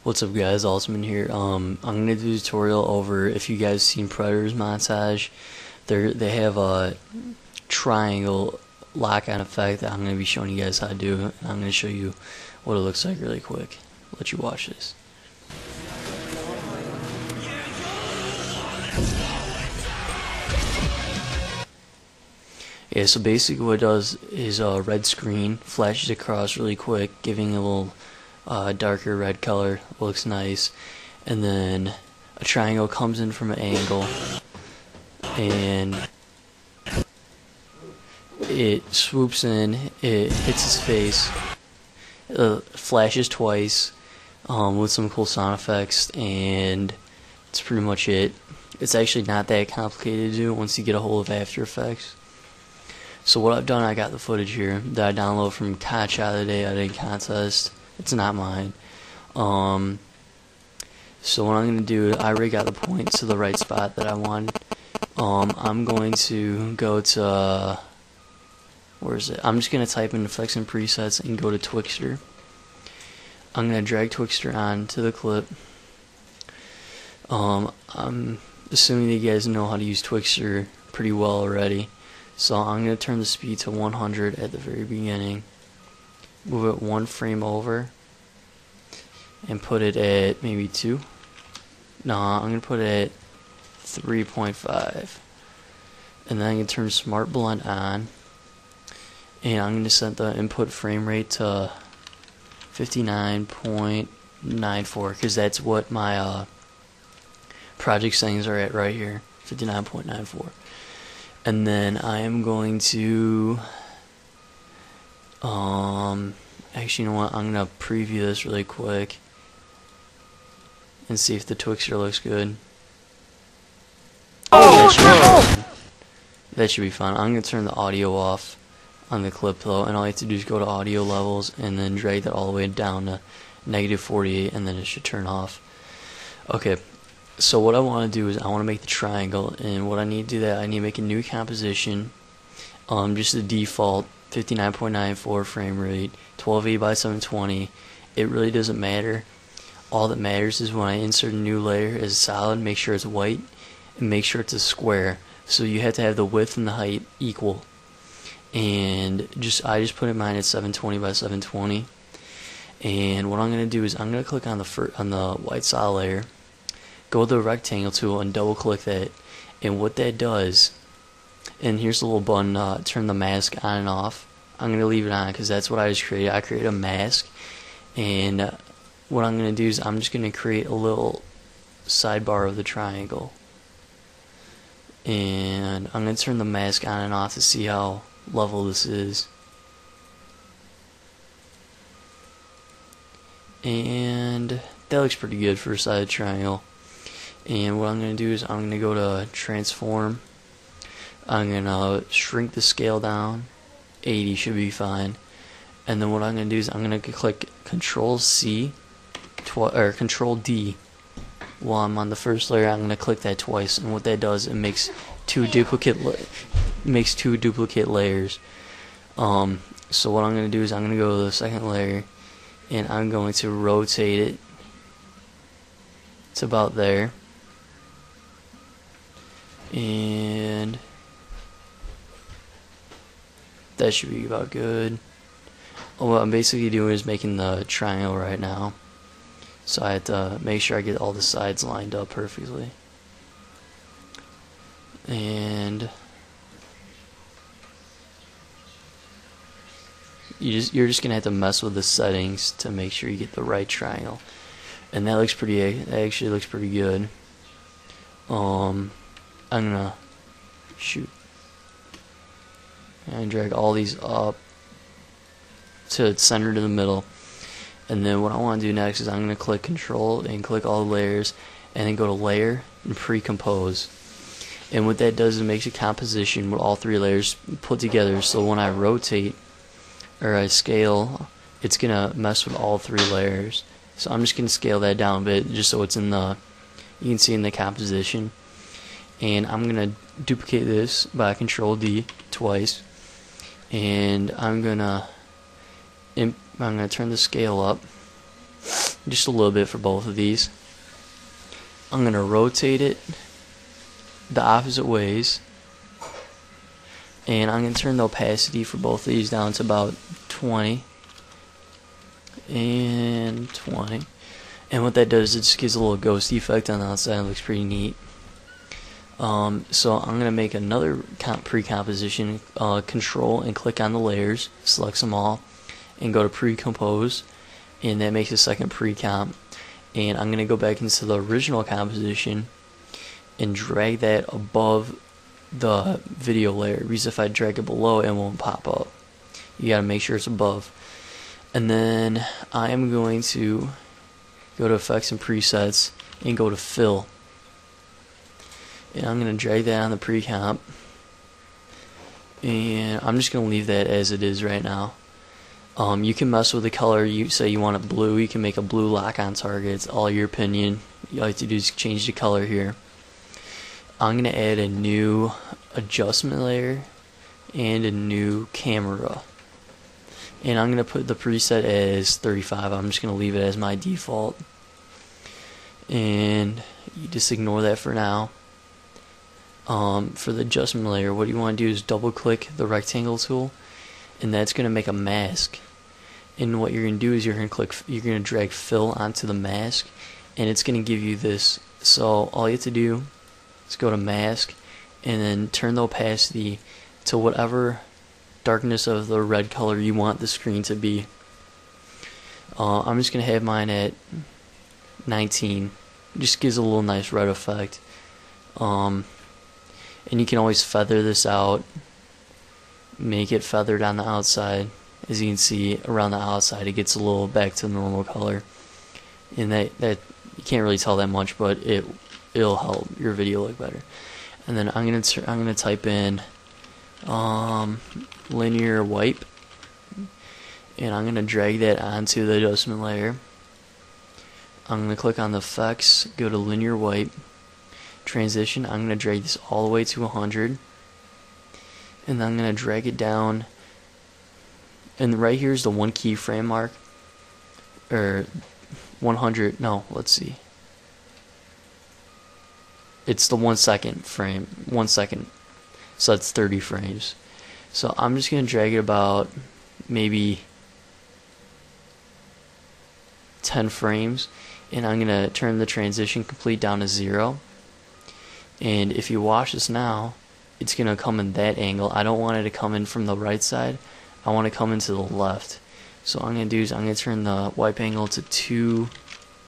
What's up guys, AltimateArts here. I'm gonna do a tutorial over, if you guys seen Predator's montage, they have a triangle lock-on effect that I'm gonna be showing you guys how to do. I'm gonna show you what it looks like really quick. Let you watch this. Yeah, so basically what it does is a red screen flashes across really quick, giving a little darker red color. Looks nice. And then a triangle comes in from an angle and it swoops in, it hits his face, flashes twice with some cool sound effects, and that's pretty much it. It's actually not that complicated to do once you get a hold of After Effects. So what I've done, I got the footage here that I downloaded from COD Shot of the Day Editing Contest. It's not mine. So what I'm going to do, I already got the point to the right spot that I wanted. I'm going to go to, where is it? I'm just going to type in effects and presets and go to Twixtor. I'm going to drag Twixtor onto the clip. I'm assuming that you guys know how to use Twixtor pretty well already. So I'm going to turn the speed to 100 at the very beginning, move it one frame over, and put it at maybe 2. No, I'm going to put it at 3.5. And then I'm going to turn Smart Blend on, and I'm going to set the input frame rate to 59.94, because that's what my project settings are at right here, 59.94. And then I am going to, actually, you know what, I'm going to preview this really quick and see if the Twixtor looks good. That should be fine. I'm going to turn the audio off on the clip though, and all you have to do is go to audio levels and then drag that all the way down to -48, and then it should turn off. Okay. So what I want to do is I want to make the triangle, and what I need to do that, I need to make a new composition, just the default 59.94 frame rate, 1280 by 720. It really doesn't matter. All that matters is when I insert a new layer as solid, make sure it's white and make sure it's a square. So you have to have the width and the height equal. And I just put mine at 720 by 720. And what I'm going to do is I'm going to click on the white solid layer. Go to the rectangle tool and double click that, and what that does, and here's the little button, turn the mask on and off. I'm going to leave it on because that's what I just created. I created a mask, and what I'm going to do is I'm just going to create a little sidebar of the triangle, and I'm going to turn the mask on and off to see how level this is. And that looks pretty good for a side triangle. And what I'm going to do is I'm going to go to transform. I'm going to shrink the scale down. 80 should be fine. And then what I'm going to do is I'm going to click Control C or Control D while I'm on the first layer. I'm going to click that twice, and what that does, it makes two duplicate layers. So what I'm going to do is I'm going to go to the second layer, and I'm going to rotate it. It's about there. And that should be about good. What I'm basically doing is making the triangle right now, so I have to make sure I get all the sides lined up perfectly. And you're just gonna have to mess with the settings to make sure you get the right triangle. And that actually looks pretty good. I'm gonna and drag all these up to it's centered in the middle. And then what I want to do next is I'm gonna click Control and click all the layers, and then go to Layer and Pre-Compose. And what that does is it makes a composition with all 3 layers put together. So when I rotate or I scale, it's gonna mess with all 3 layers. So I'm just gonna scale that down a bit just so it's in the, you can see in the composition. And I'm gonna duplicate this by Control D twice, and I'm gonna turn the scale up, just a little bit for both of these. I'm going to rotate it the opposite ways, and I'm going to turn the opacity for both of these down to about 20 and 20. And what that does, it just gives a little ghost effect on the outside. It looks pretty neat. So I'm going to make another pre-composition, control and click on the layers, select them all, and go to pre-compose, and that makes a second pre-comp. And I'm going to go back into the original composition and drag that above the video layer, because if I drag it below, it won't pop up. You got to make sure it's above. And then I am going to go to effects and presets and go to fill, and I'm going to drag that on the pre-comp, and I'm just going to leave that as it is right now. You can mess with the color. You say you want it blue, you can make a blue lock on target. It's all your opinion. All you have to do is change the color here. I'm going to add a new adjustment layer and a new camera, and I'm going to put the preset as 35. I'm just going to leave it as my default, and you just ignore that for now. For the adjustment layer, what you want to do is double click the rectangle tool, and that's going to make a mask. And what you're going to do is you're going to drag fill onto the mask, and it's going to give you this. So all you have to do is go to mask and then turn the opacity to whatever darkness of the red color you want the screen to be. I'm just going to have mine at 19. It just gives a little nice red effect. And you can always feather this out, make it feathered on the outside. As you can see, around the outside it gets a little back to the normal color, and that you can't really tell that much, but it'll help your video look better. And then I'm gonna type in linear wipe, and I'm gonna drag that onto the adjustment layer. I'm gonna click on the effects, go to linear wipe, transition. I'm gonna drag this all the way to 100, and then I'm gonna drag it down. And right here is the 1 keyframe mark, or 100. No, let's see. It's the 1 second frame, 1 second. So that's 30 frames. So I'm just gonna drag it about maybe 10 frames, and I'm gonna turn the transition complete down to 0. And if you watch this now, it's gonna come in that angle. I don't want it to come in from the right side. I want to come into the left. So what I'm going to do is I'm going to turn the wipe angle to 2